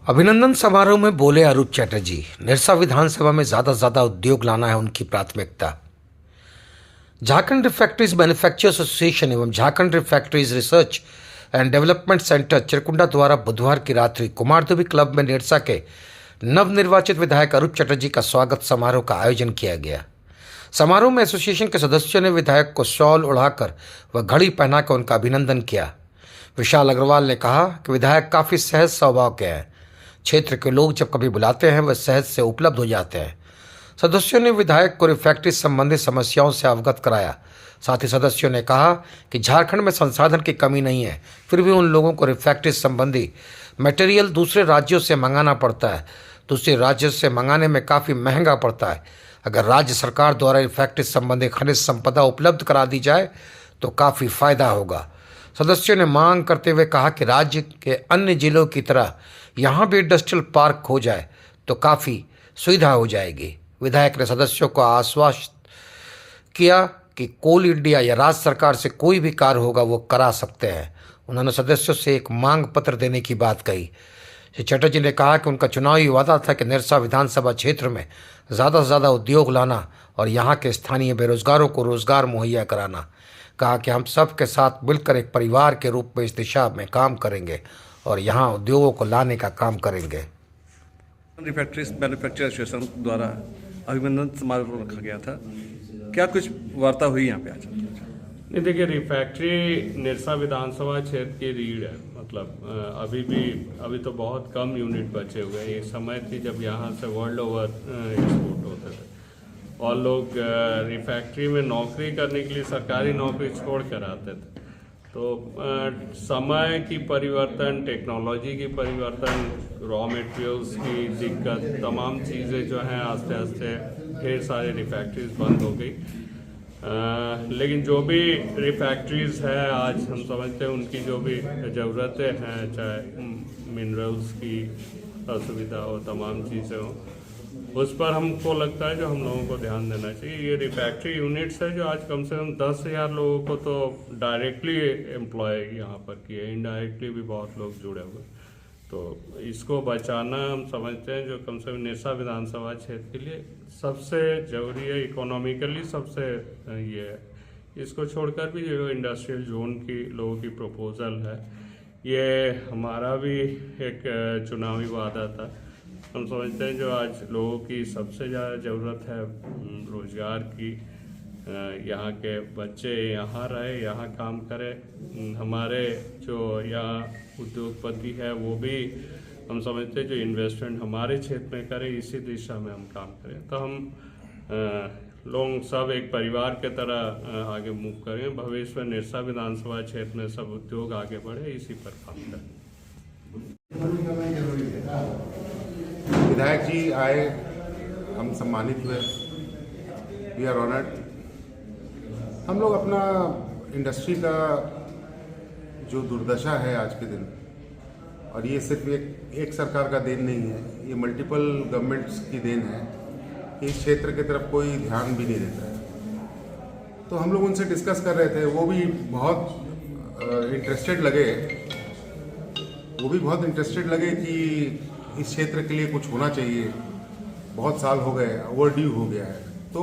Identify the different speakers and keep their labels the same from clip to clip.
Speaker 1: अभिनंदन समारोह में बोले अरूप चैटर्जी, निरसा विधानसभा में ज्यादा से ज्यादा उद्योग लाना है उनकी प्राथमिकता। झारखंड रिफैक्ट्रीज मैन्युफैक्चरर्स एसोसिएशन एवं Jharkhand refractories research and development centre Chirkunda द्वारा बुधवार की रात्रि कुमारदुबी क्लब में निरसा के नवनिर्वाचित विधायक अरूप चैटर्जी का स्वागत समारोह का आयोजन किया गया। समारोह में एसोसिएशन के सदस्यों ने विधायक को शॉल उड़ाकर व घड़ी पहनाकर उनका अभिनंदन किया। विशाल अग्रवाल ने कहा कि विधायक काफी सहज स्वभाव के हैं। क्षेत्र के लोग जब कभी बुलाते हैं वह सहज से उपलब्ध हो जाते हैं। सदस्यों ने विधायक को रिफैक्ट्री संबंधित समस्याओं से अवगत कराया। साथ ही सदस्यों ने कहा कि झारखंड में संसाधन की कमी नहीं है, फिर भी उन लोगों को रिफैक्ट्री संबंधी मटेरियल दूसरे राज्यों से मंगाना पड़ता है। दूसरे राज्यों से मंगाने में काफ़ी महंगा पड़ता है। अगर राज्य सरकार द्वारा रिफैक्ट्री संबंधी खनिज संपदा उपलब्ध करा दी जाए तो काफ़ी फायदा होगा। सदस्यों ने मांग करते हुए कहा कि राज्य के अन्य जिलों की तरह यहाँ भी इंडस्ट्रियल पार्क हो जाए तो काफ़ी सुविधा हो जाएगी। विधायक ने सदस्यों को आश्वस्त किया कि कोल इंडिया या राज्य सरकार से कोई भी कार्य होगा वो करा सकते हैं। उन्होंने सदस्यों से एक मांग पत्र देने की बात कही। श्री चटर्जी ने कहा कि उनका चुनावी वादा था कि निरसा विधानसभा क्षेत्र में ज़्यादा से ज़्यादा उद्योग लाना और यहाँ के स्थानीय बेरोजगारों को रोजगार मुहैया कराना। कहा कि हम सब के साथ मिलकर एक परिवार के रूप में इस दिशा में काम करेंगे और यहाँ उद्योगों को लाने का काम करेंगे।
Speaker 2: रिफैक्ट्रीज मैन्युफैक्चर एसोसिएशन द्वारा अभिनंदन समारोह रखा गया था, क्या कुछ वार्ता हुई यहाँ पे आज?
Speaker 3: नहीं, देखिए, रिफैक्ट्री निरसा विधानसभा क्षेत्र की रीढ़ है। मतलब अभी तो बहुत कम यूनिट बचे हुए हैं। एक समय थी जब यहाँ से वर्ल्ड ओवर एक्सपोर्ट होते थे और लोग रिफैक्ट्री में नौकरी करने के लिए सरकारी नौकरी छोड़ कर आते थे। तो समय की परिवर्तन, टेक्नोलॉजी की परिवर्तन, रॉ मटेरियल्स की दिक्कत, तमाम चीज़ें जो हैं आस्ते आस्ते ढेर सारे रिफैक्ट्रीज बंद हो गई। लेकिन जो भी रिफैक्ट्रीज है आज हम समझते हैं उनकी जो भी ज़रूरतें हैं, चाहे मिनरल्स की असुविधा हो, तमाम चीज़ें हो, उस पर हमको लगता है जो हम लोगों को ध्यान देना चाहिए। ये रिफैक्ट्री यूनिट्स है जो आज कम से कम 10,000 लोगों को तो डायरेक्टली एम्प्लॉय यहाँ पर किए, इनडायरेक्टली भी बहुत लोग जुड़े हुए। तो इसको बचाना हम समझते हैं जो कम से कम निरसा विधानसभा क्षेत्र के लिए सबसे ज़रूरी है, इकोनॉमिकली सबसे ये है। इसको छोड़कर भी जो इंडस्ट्रियल जोन की लोगों की प्रपोज़ल है, ये हमारा भी एक चुनावी वादा था। हम समझते हैं जो आज लोगों की सबसे ज़्यादा ज़रूरत है रोज़गार की। यहाँ के बच्चे यहाँ रहे, यहाँ काम करें। हमारे जो यहाँ उद्योगपति है वो भी हम समझते हैं जो इन्वेस्टमेंट हमारे क्षेत्र में करें, इसी दिशा में हम काम करें। तो हम लोग सब एक परिवार के तरह आगे मूव करें। भविष्य में निरसा विधानसभा क्षेत्र में सब उद्योग आगे बढ़े, इसी पर काम करें।
Speaker 4: विधायक जी आए, हम सम्मानित हुए, वी आर ऑनर्ड। हम लोग अपना इंडस्ट्री का जो दुर्दशा है आज के दिन, और ये सिर्फ एक सरकार का देन नहीं है, ये मल्टीपल गवर्नमेंट्स की देन है कि इस क्षेत्र की तरफ कोई ध्यान भी नहीं देता है। तो हम लोग उनसे डिस्कस कर रहे थे, वो भी बहुत इंटरेस्टेड लगे कि इस क्षेत्र के लिए कुछ होना चाहिए। बहुत साल हो गए, ओवरड्यू हो गया है। तो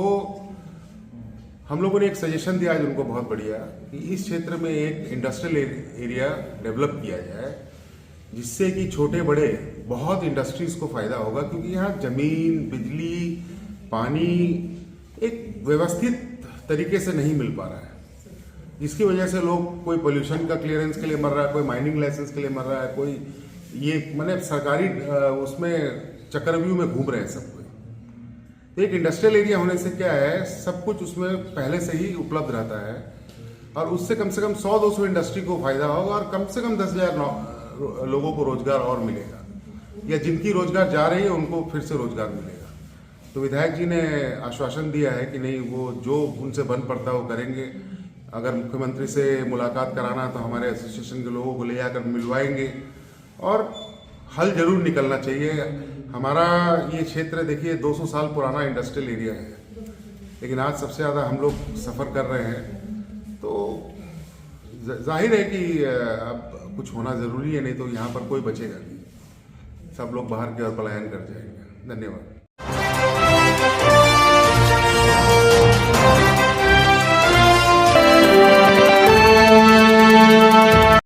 Speaker 4: हम लोगों ने एक सजेशन दिया आज उनको, बहुत बढ़िया, कि इस क्षेत्र में एक इंडस्ट्रियल एरिया डेवलप किया जाए जिससे कि छोटे बड़े बहुत इंडस्ट्रीज को फायदा होगा, क्योंकि यहाँ जमीन, बिजली, पानी एक व्यवस्थित तरीके से नहीं मिल पा रहा है, जिसकी वजह से लोग कोई पोल्यूशन का क्लियरेंस के लिए मर रहा है, कोई माइनिंग लाइसेंस के लिए मर रहा है, कोई ये मतलब सरकारी उसमें चक्रव्यूह में घूम रहे हैं सब कोई। तो एक इंडस्ट्रियल एरिया होने से क्या है, सब कुछ उसमें पहले से ही उपलब्ध रहता है और उससे कम से कम 100-200 इंडस्ट्री को फायदा होगा और कम से कम 10,000 लोगों को रोजगार और मिलेगा, या जिनकी रोजगार जा रही है उनको फिर से रोजगार मिलेगा। तो विधायक जी ने आश्वासन दिया है कि नहीं, वो जो उनसे बन पड़ता है वो करेंगे। अगर मुख्यमंत्री से मुलाकात कराना तो हमारे एसोसिएशन के लोगों को ले जाकर मिलवाएंगे और हल जरूर निकलना चाहिए। हमारा ये क्षेत्र देखिए 200 साल पुराना इंडस्ट्रियल एरिया है, लेकिन आज सबसे ज़्यादा हम लोग सफ़र कर रहे हैं। तो जाहिर है कि अब कुछ होना ज़रूरी है, नहीं तो यहाँ पर कोई बचेगा नहीं। सब लोग बाहर की ओर पलायन कर जाएंगे। धन्यवाद।